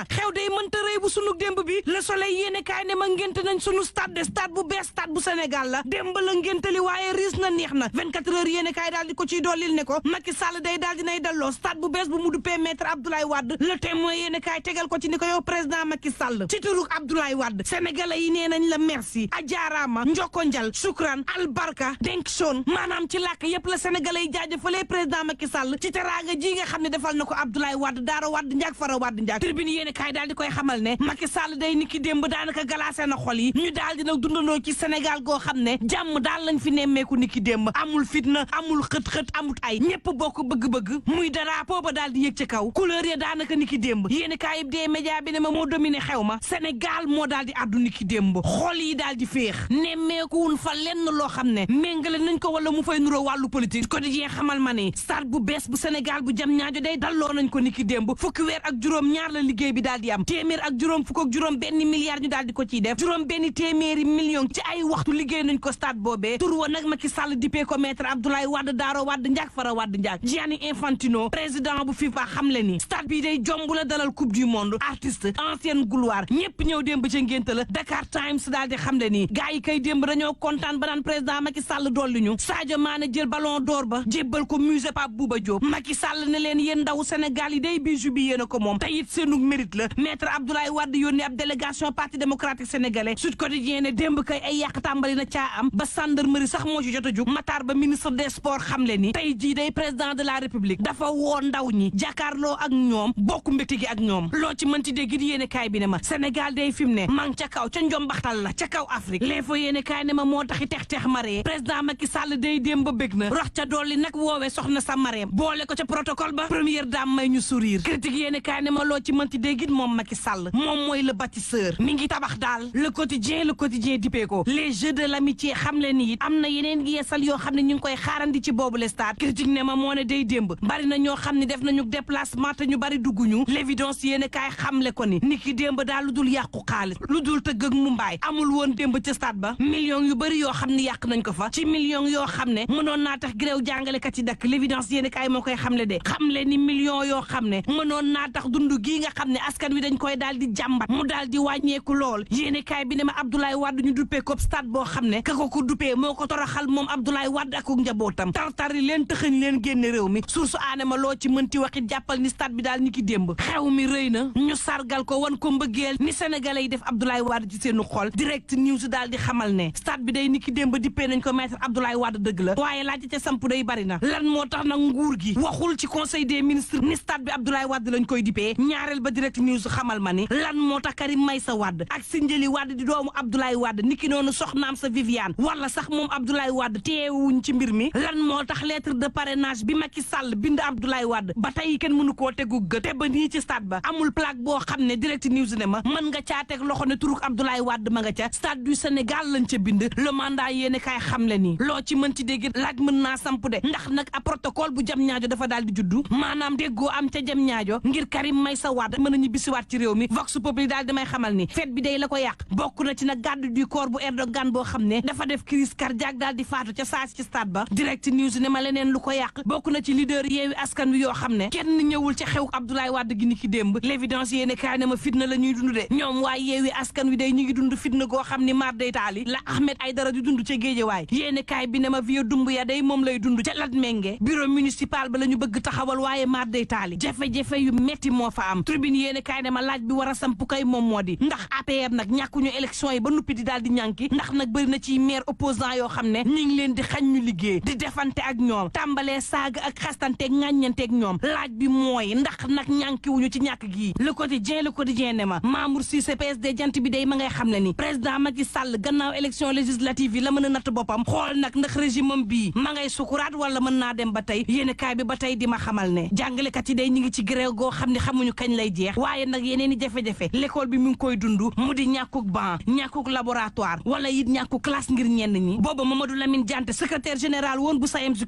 xew day mënta rëy bu sunu démb bi Le Soleil yéene kaay ne ma ngénte nañ sunu stade bu bees stade bu Sénégal la démb la ngéntali waaye riis na neex na 24 heures yéene kaay daal di ko ciy dollil ne ko Macky Sall day daal dinay dalloo stade bu bees bu mu duppee maître Abdoulaye Wade Le Témoin yéene kaay tegal ko ci ni ko yow président Macky Sall ci turu Abdoulaye Wade sénégalais yi nee nañ la merci a jaaraama njokonjal shukran albarka denk son maanaam ci làkk yépp la sénégalais yi jaajëfalee président Macky Sall ci teraanga ji nga xam ne defal na ko Abdoulaye Wade daara Wade njaag fara Wade njaag tribune yéene kaay daal di koy xamal ne Macky Sall day niki démb daanaka galaase na xol yi ñu daal dina dundandoo ci Sénégal goo xam ne jàmm daal lañ fi nemmeeku niki démb amul fitna amul xët-xët amut ay ñépp bokk bëgg-bëgg muy drapeau ba daal di yëg ci kaw couleur ya daanaka niki démb yéene kaay yib dee média bi ne ma moo dominé xew ma Sénégal moo daal di addu niki démb xol yi daal di féex nemmeekuwun fa lenn loo xam ne méngale nañ ko wala mu fay nuroo wàllu politique quotidien xamal ma ne stade bu bees bu Sénégal bu jam ñaajo day dalloo nañ ko niki démb fukki weer ak juróom ñaar la liggéey bi daal di am téeméer ak juróom fukk ak juróom benn milliard ñu daal di ko ciy def juróom benn téeméeri million ci ay waxtu liggéey nañ ko stade boobee tur wa nag Macky Sall dippee ko maître Abdoulaye Wade daaro Wade njaag fara Wade njaag Gianni Infantino président bu FIFA xamle ni stade bi day jomb la dalal coupe du monde artiste ancienne gloire ñëpp ñëw démb ca ngénte la Dakar Times daal di xamle ni gars yi kay démb dañoo kontaan ba naan président Macky Sall dolli ñu Sadio Mané jël ballon d'or ba jébbal ko musée Pape Bouba Diop Macky Sall ne leen yéen ndaw Sénégal yi day bijou bi yéen a ko moom te it seenu mérite la maître Abdoulaye Wade yónni ab délégation parti démocratique sénégalais Sud Quotidien ne démb kay ay yàq tàmbali na caa am ba gendarmerie sax moo ci jot a jug Matar Ba ministre des sports xamle ni tey jii day président de la république dafa woo ndaw ñi jàkkaarloo ak ñoom bokk mbégte gi ak ñoom loo ci mën ci dégg it yéene kaay bi ne ma Sénégal day fi mu ne mang ca kaw ca njombaxtal la ca kaw Afrique l'info yéene kaay ne ma moo taxi tex maree président Macky Sall day démb ba bég na rox ca dolli nag woowee soxna sa mareem boole ko ca protocole ba première dame may ñu sourire critique yéene kaay ne ma loo ci mën ci dégg it moom Macky Sall moom mooy le bâtisseur mi ngi tabax daal le quotidien dippee ko les jeux de l'amitié xam le ni it am na yeneen yeesal yoo xam ne ñu ngi koy xaarandi ci boobu le stade critique ne ma moo ne day démb bari na ñoo xam ne def nañu déplacement te ñu bari dugguñu l'évidence yéene kaay xamle ko ni ki démb daal lu dul yàqu xaalis lu dul tëgg ak mu mbaay amul woon démb ca stade ba millions yu bari yoo xam ne yàq nañ ko fa ci millions yoo xam ne mënoon naa tax gréew jàngalekat yi dakk l'évidence yéene kaay moo koy xamle de xamle ni millions yoo xam ne mënoon naa tax dund gii nga xam ne askan wi dañ koy daal di jàmbat mu daal di wàññeeku lool yéene kaay bi ne ma Abdoulaye Wade ñu duppee ko stade boo xam ne ka ko duppee moo ko toroxal moom Abdoulaye Wade ak njabootam tartari leen tëxëñ leen génne réew mi source aane ma loo ci mënti waxit jàppal ni stade bi daal ni ki démb xew mi rëy na ñu sargal ko wan ko mbëggeel ni sénégalais yi def Abdoulaye Wade ci seenu xol direct news daal di xamal ne stade bi day ni ki démb dippee nañ ko maître Abdoulaye Wade dëgg la waaye laaj ca samp day bari na lan moo tax nag nguur gi waxul ci conseil des ministres ni stade bi Abdoulaye Wade lañ koy dippee ñaareel ba direct news xamal ma ni lan moo tax Karim Meïssa Wade ak Sindiély Wade di doomu Abdoulaye Wade niki noonu soxnaam sa Viviane wala sax moom Abdoulaye Wade teewuñ ci mbir mi lan moo tax lettre de parrainage bi Macky Sall bind Abdoulaye Wade ba tey kenn mënu koo tegu gët te ba nii ci stade ba amul plaque boo xam ne direct news ne ma mën nga caa teg loxo ne turuk Abdoulaye Wade ma nga ca stade du Sénégal lañ ca bind le mandat yéene kaay xam le nii loo ci mën ci dégg laaj mën naa samp de ndax nag a protocole bu jam ñaajo dafa daal di juddu maanaam déggoo am ca jam ñaajo ngir Karim Meïssa Wade mën a ñibbisiwaat ci réew mi vox populi daal damay xamal ni fête bi day la ko yàq bokk na ci nag garde du corps bu Erdogan boo xam ne dafa def crise cardiaque daal di faatu ca saasi ci stade ba direct news ne ma leneen lu ko yàq bokk na ci leader yeewi askan wi yoo xam ne kenn ñëwul ca xew Abdoulaye Wade gi ni ki démb l'évidence yéene kaay ne ma fitna la ñuy dund de ñoom waaye yeewi askan wi day ñu ngi dund fitna goo xam ni mar day taali la Ahmed Aïdara di dund ca Géejawaay yéene kaay bi ne ma vieux dumb ya day moom lay dund ca Latmingué bureau municipal ba la ñu bëgg taxawal waaye mar day taali jafe-jafe yu metti moo fa am tribune yéene kaay ne ma laaj bi war a samp kay moom moo di ndax APR nag ñàkkuñu élection yi ba nuppi di daal di ñànki ndax nag bëri na ci maire opposant yoo xam ne ñu ngi leen di xañ ñu liggéey di defante ak ñoom tàmbalee saaga ak xastanteeg ŋàññanteeg ñoom laaj bi mooy ndax nag ñànkiwuñu ci ñàkk gii le quotidien ne ma Mamour Cissé PSD jant bi day ma ngay xam ne ni président Macky Sall gannaaw élection législative yi la mën a natt boppam xool nag ndax régime am bii ma ngay sukuraat wala mën naa dem ba tey yéene kaay bi ba tey di ma xamal ne jàngalekat yi day ñu ngi ci grève goo xam ne xamuñu kañ lay jeex waaye nag yeneen i jafe jafe-jafe l'école bi mu ngi koy dund mu di ñàkkuk banc ñàkkuk laboratoire wala it ñàkkuk classe ngir ñenn ñi booba Mamadou Lamine Diante secrétaire général woon bu SAEMS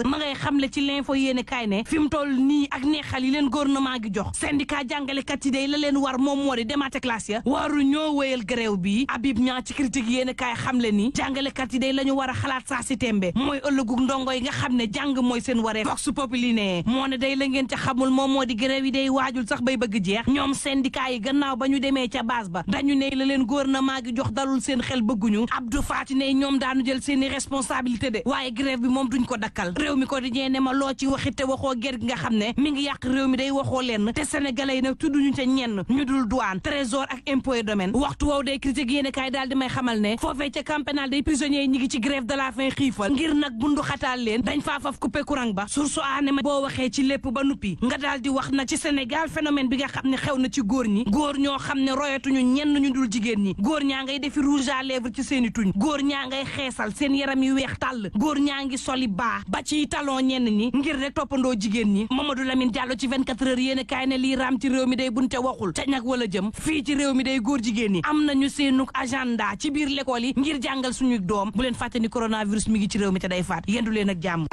ma ngay xamle ci l'info yéene kaay ne fi mu toll nii ak neexal yi leen gouvernement gi jox syndicat jàngalekat yi day la leen war moom moo di demaate classe ya waru ñoo wéyal grève bi Habib Niang ci critique yéene kaay xamle ni jàngalekat yi day la ñu war a xalaat saa si tembe mooy ëllëgu ndongo yi nga xam ne jàng mooy seen waree vox populi ne moo ne day la ngeen ca xamul moom moo di grève yi day waajul sax bay bëgg jeex ñoom syndicat yi gannaaw ba ñu demee ca base ba dañu ne la leen gouvernement gi jox dalul seen xel bëgguñu Abdou Fati ne ñoom daanu jël seeni responsabilité de waaye grève bi moom duñ ko dakkal réew mi ko di ñee ne ma loo ci waxit te waxoo ger gi nga xam ne mi ngi yàq réew mi day waxoo lenn te sénégalais yi nag tudduñu ca ñenn ñu dul douane trésor ak impôt et domaine waxtu woow day critique yéene kaay daal di may xamal ne foofee ca camp pénal day prisonniers yi ñi ngi ci grève de la faim xiifal ngir nag bundu xataal leen dañ faa faf coupé courant ba source aane ma boo waxee ci lépp ba nuppi nga daal di wax nag ci Sénégal phénomène bi nga xam ne xew na ci góor ñi góor ñoo xam ne royatuñu ñenn ñu dul jigéen ñi góor ñaa ngay defi rouge à lèvres ci seeni tuñ góor ñaa ngay xeesal seen yaram yi weex tàll góor ñaa ngi soli baa ba ci talon ñenn ñi ngir rek toppandoo jigéen ñi Mamadou Lamine Diallo ci 24 heures yéen a kaay ne lii raam ci réew mi day bunte waxul ca ñag wala jëm fii ci réew mi day góor jigéen ñi am nañu seenuk agenda ci biir l'école yi ngir jàngal suñu doom bu leen fàtte ni coronavirus mi ngi ci réew mi te day faat yendu leen ak jàmm